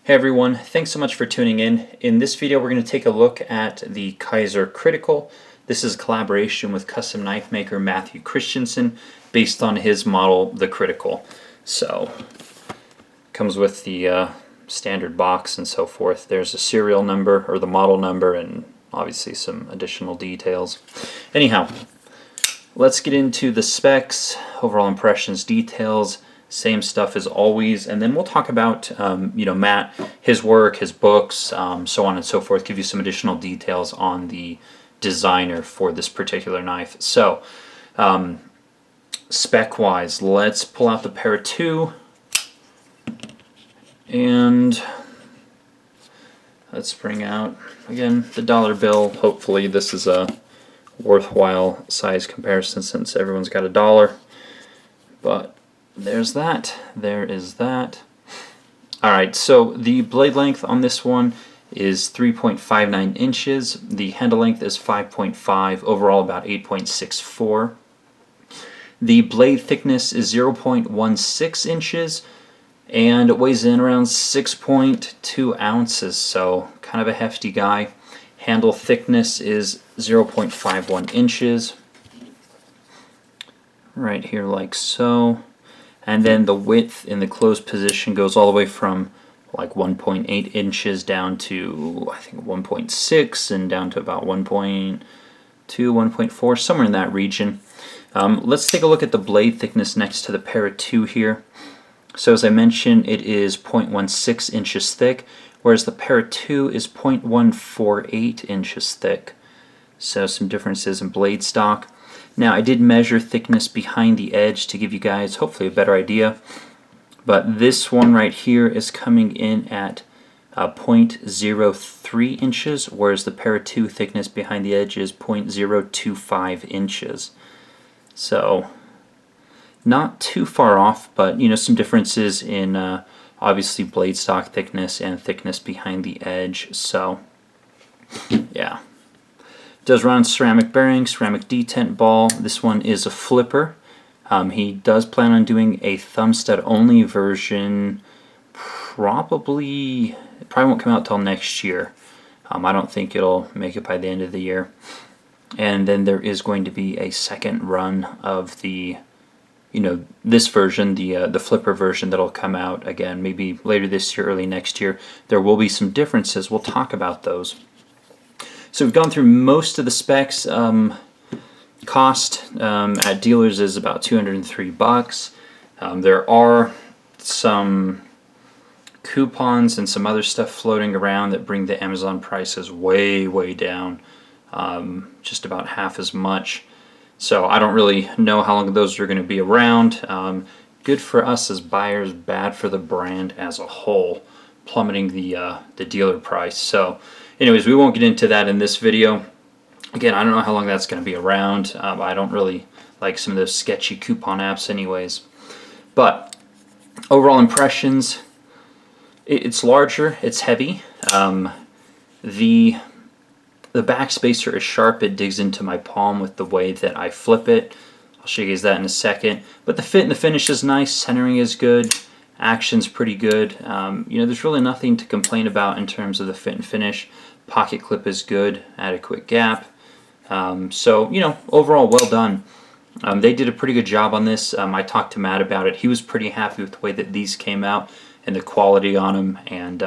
Hey everyone, thanks so much for tuning in. In this video we're going to take a look at the Kizer Critical. This is a collaboration with custom knife maker Matthew Christensen based on his model, the Critical. So, comes with the standard box and so forth. There's a serial number or the model number and obviously some additional details. Anyhow, let's get into the specs, overall impressions, details. Same stuff as always, and then we'll talk about Matt, his work, his books, so on and so forth, give you some additional details on the designer for this particular knife. So spec wise, let's pull out the Para 2 and let's bring out again the dollar bill. Hopefully this is a worthwhile size comparison since everyone's got a dollar, but there's that. There is that. Alright, so the blade length on this one is 3.59 inches. The handle length is 5.5. Overall about 8.64. The blade thickness is 0.16 inches and it weighs in around 6.2 ounces, so kind of a hefty guy. Handle thickness is 0.51 inches. Right here like so. And then the width in the closed position goes all the way from like 1.8 inches down to I think 1.6 and down to about 1.2, 1.4, somewhere in that region. Let's take a look at the blade thickness next to the Para 2 here. So as I mentioned, it is 0.16 inches thick, whereas the Para 2 is 0.148 inches thick. So some differences in blade stock. Now I did measure thickness behind the edge to give you guys hopefully a better idea, but this one right here is coming in at 0.03 inches, whereas the Para 2 thickness behind the edge is 0.025 inches. So not too far off, but some differences in obviously blade stock thickness and thickness behind the edge. So yeah. Does run ceramic bearing, ceramic detent ball. This one is a flipper. He does plan on doing a thumb stud only version. Probably won't come out till next year. I don't think it'll make it by the end of the year. And then there is going to be a second run of the, this version, the flipper version that'll come out again, maybe later this year, early next year. There will be some differences. We'll talk about those. So we've gone through most of the specs. Cost at dealers is about $203. There are some coupons and some other stuff floating around that bring the Amazon prices way, way down, just about half as much. So I don't really know how long those are going to be around. Good for us as buyers, bad for the brand as a whole, plummeting the dealer price. So anyways, we won't get into that in this video. Again, I don't know how long that's going to be around. I don't really like some of those sketchy coupon apps anyways. But overall impressions, it's larger, it's heavy. The back spacer is sharp. It digs into my palm with the way that I flip it. I'll show you guys that in a second. But the fit and the finish is nice. Centering is good. Action's pretty good. There's really nothing to complain about in terms of the fit and finish. Pocket clip is good, adequate gap. So overall well done. They did a pretty good job on this. I talked to Matt about it. He was pretty happy with the way that these came out and the quality on them, and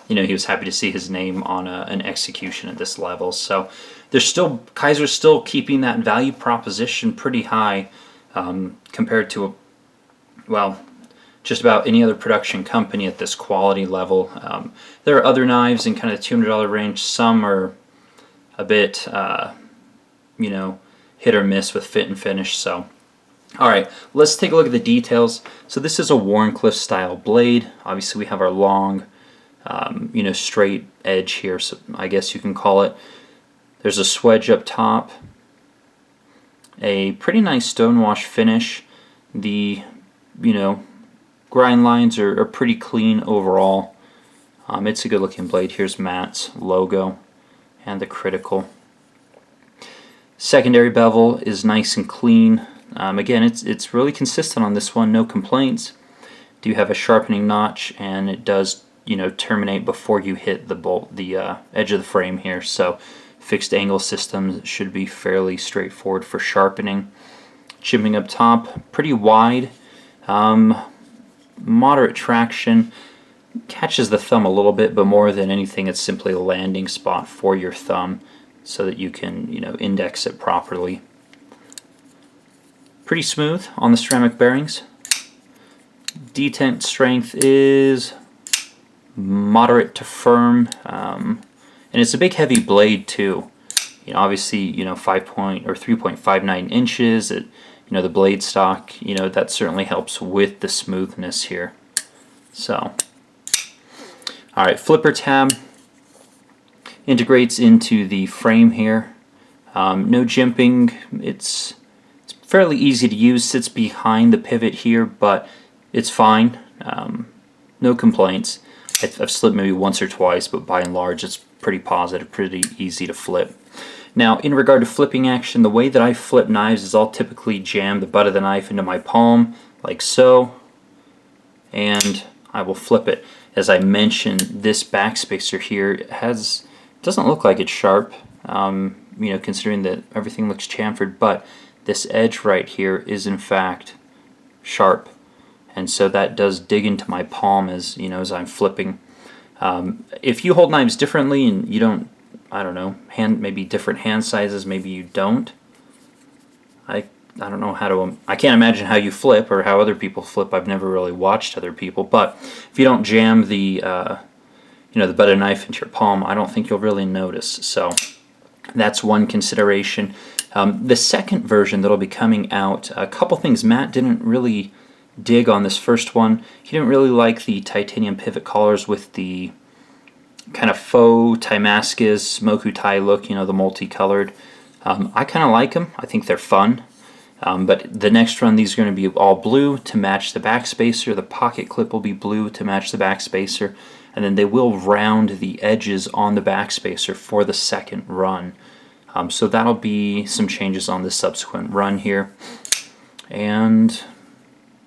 he was happy to see his name on an execution at this level. So Kizer's still keeping that value proposition pretty high compared to just about any other production company at this quality level. There are other knives in kind of the $200 range. Some are a bit, hit or miss with fit and finish. So, all right, let's take a look at the details. So this is a Warncliffe style blade. Obviously, we have our long, straight edge here. So I guess you can call it. There's a swedge up top. A pretty nice stonewash finish. The, grind lines are pretty clean overall. It's a good looking blade. Here's Matt's logo and the Critical. Secondary bevel is nice and clean. Again, it's really consistent on this one, no complaints. Do have a sharpening notch, and it does terminate before you hit the edge of the frame here. So fixed angle systems should be fairly straightforward for sharpening. Chipping up top, pretty wide, moderate traction, catches the thumb a little bit, but more than anything it's simply a landing spot for your thumb so that you can index it properly. Pretty smooth on the ceramic bearings. Detent strength is moderate to firm, and it's a big heavy blade too. Obviously 3.59 inches. The blade stock, that certainly helps with the smoothness here. So, all right, flipper tab integrates into the frame here. No jimping. It's fairly easy to use. Sits behind the pivot here, but it's fine. No complaints. I've slipped maybe once or twice, but by and large it's pretty positive, pretty easy to flip. Now, in regard to flipping action, the way that I flip knives is I'll typically jam the butt of the knife into my palm, like so, and I will flip it. As I mentioned, this backspacer here doesn't look like it's sharp, considering that everything looks chamfered, but this edge right here is in fact sharp, and so that does dig into my palm as I'm flipping. If you hold knives differently and you don't, maybe different hand sizes, maybe you don't. I don't know how to. I can't imagine how you flip or how other people flip. I've never really watched other people, but if you don't jam the the butt of the knife into your palm, I don't think you'll really notice. So that's one consideration. The second version that'll be coming out, a couple things Matt didn't really dig on this first one. He didn't really like the titanium pivot collars with the kind of faux Timascus Mokutai look, the multicolored. I kind of like them. I think they're fun. But the next run, these are going to be all blue to match the backspacer. The pocket clip will be blue to match the backspacer. And then they will round the edges on the backspacer for the second run. So that'll be some changes on the subsequent run here. And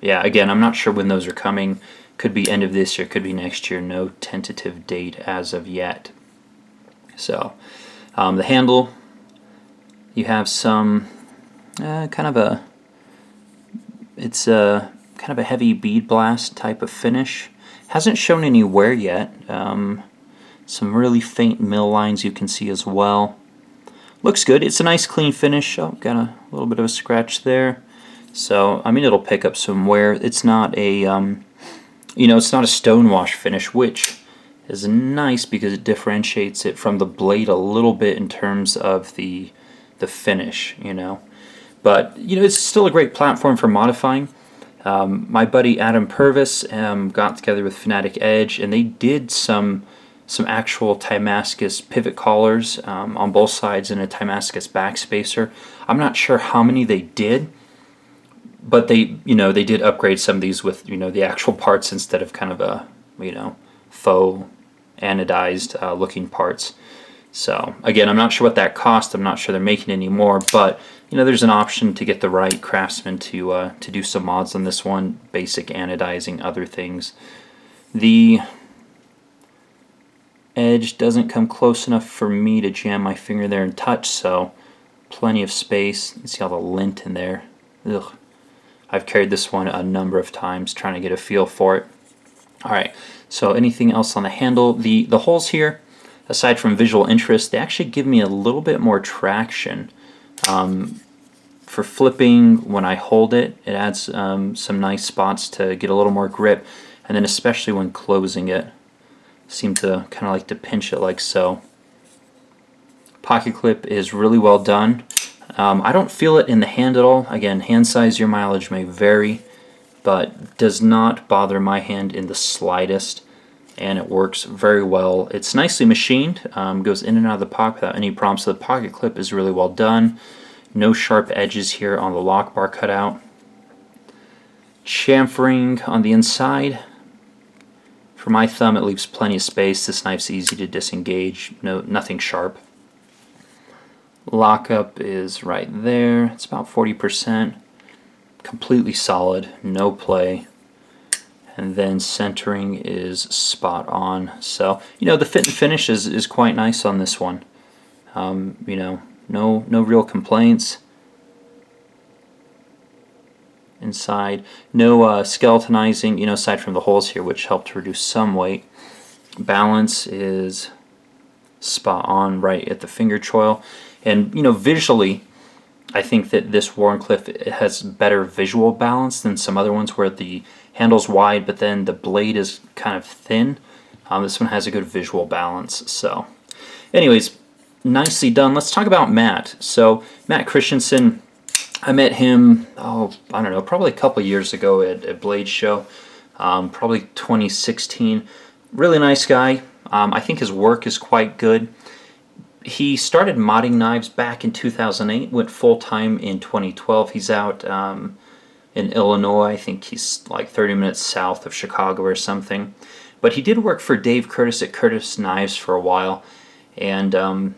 yeah, again, I'm not sure when those are coming. Could be end of this year, could be next year. No tentative date as of yet. So the handle, you have some it's a kind of a heavy bead blast type of finish. Hasn't shown any wear yet. Some really faint mill lines you can see as well. Looks good. It's a nice clean finish. Oh, got a little bit of a scratch there. So it'll pick up some wear. It's not a it's not a stonewash finish, which is nice because it differentiates it from the blade a little bit in terms of the finish, But it's still a great platform for modifying. My buddy Adam Purvis got together with Fanatic Edge, and they did some actual Timascus pivot collars on both sides and a Timascus backspacer. I'm not sure how many they did, but they did upgrade some of these with the actual parts instead of kind of a faux anodized looking parts. So again, I'm not sure what that cost. I'm not sure they're making any more, but there's an option to get the right craftsman to do some mods on this one, basic anodizing, other things. The edge doesn't come close enough for me to jam my finger there and touch, so plenty of space. You can see all the lint in there. Ugh. I've carried this one a number of times trying to get a feel for it. Alright, so anything else on the handle? The holes here, aside from visual interest, they actually give me a little bit more traction. For flipping, when I hold it, it adds some nice spots to get a little more grip, and then especially when closing it, seem to kind of like to pinch it like so. Pocket clip is really well done. I don't feel it in the hand at all. Again, hand size, your mileage may vary, but does not bother my hand in the slightest, and it works very well. It's nicely machined, goes in and out of the pocket without any problems, so the pocket clip is really well done. No sharp edges here on the lock bar cutout. Chamfering on the inside. For my thumb, it leaves plenty of space. This knife's easy to disengage. Nothing sharp. Lockup is right there. It's about 40%. Completely solid. No play. and then centering is spot on. So, you know, the fit and finish is quite nice on this one. You know, no real complaints. Inside, no skeletonizing, you know, aside from the holes here, which help to reduce some weight. Balance is spot on right at the finger choil. And, you know, visually, I think that this Wharncliffe has better visual balance than some other ones where the handle's wide, but then the blade is kind of thin. This one has a good visual balance. So, anyways, nicely done. Let's talk about Matt. So, Matt Christensen, I met him, I don't know, probably a couple years ago at Blade Show, probably 2016. Really nice guy. I think his work is quite good. He started modding knives back in 2008, went full-time in 2012. He's out in Illinois. I think he's like 30 minutes south of Chicago or something. But he did work for Dave Curtis at Curtis Knives for a while. And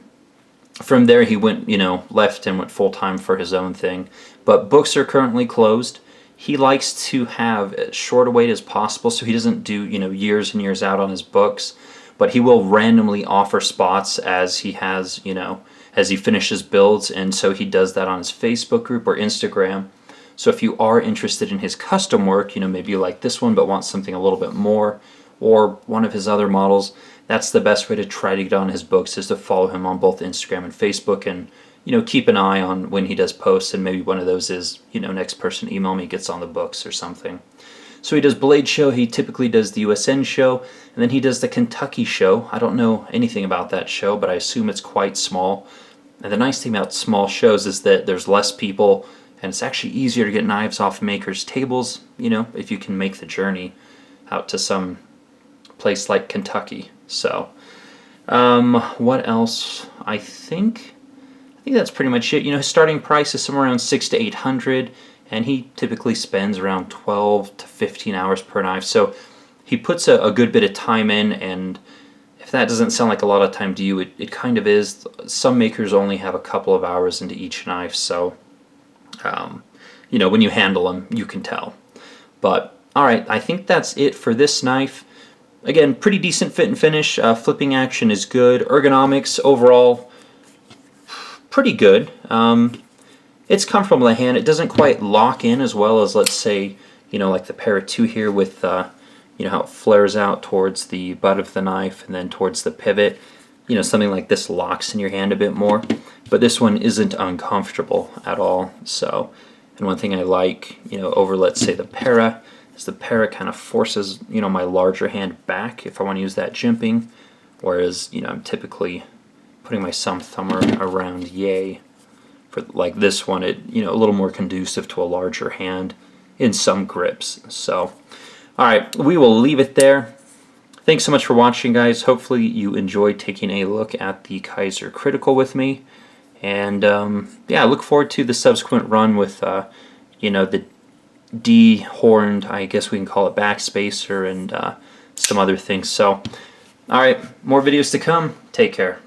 from there he went, you know, left and went full-time for his own thing. But books are currently closed. He likes to have as short a wait as possible, so he doesn't do, you know, years and years out on his books. But he will randomly offer spots as he has, you know, as he finishes builds, and so he does that on his Facebook group or Instagram. So if you are interested in his custom work, you know, maybe you like this one but want something a little bit more, or one of his other models, that's the best way to try to get on his books, is to follow him on both Instagram and Facebook, and, you know, keep an eye on when he does posts, and maybe one of those is, you know, next person email me gets on the books or something. So he does Blade Show, he typically does the USN show, and then he does the Kentucky show. I don't know anything about that show, but I assume it's quite small. And the nice thing about small shows is that there's less people, and it's actually easier to get knives off makers' tables, you know, if you can make the journey out to some place like Kentucky. So, what else? I think that's pretty much it. You know, his starting price is somewhere around $600 to $800. And he typically spends around 12 to 15 hours per knife. So he puts a good bit of time in, and if that doesn't sound like a lot of time to you, it kind of is. Some makers only have a couple of hours into each knife, so you know, when you handle them, you can tell. But alright, I think that's it for this knife. Again, pretty decent fit and finish. Flipping action is good. Ergonomics overall, pretty good. It's comfortable in the hand. It doesn't quite lock in as well as, let's say, you know, like the Para 2 here with, you know, how it flares out towards the butt of the knife and then towards the pivot. You know, something like this locks in your hand a bit more. But this one isn't uncomfortable at all. So, and one thing I like, you know, over, let's say, the Para, is the Para kind of forces, you know, my larger hand back if I want to use that jimping. Whereas, you know, I'm typically putting my thumb around yay. For like this one, it, you know, a little more conducive to a larger hand in some grips. So, alright, we will leave it there. Thanks so much for watching, guys. Hopefully you enjoyed taking a look at the Kizer Critical with me. And yeah, I look forward to the subsequent run with, you know, the D-horned, I guess we can call it backspacer, and some other things. So, alright, more videos to come. Take care.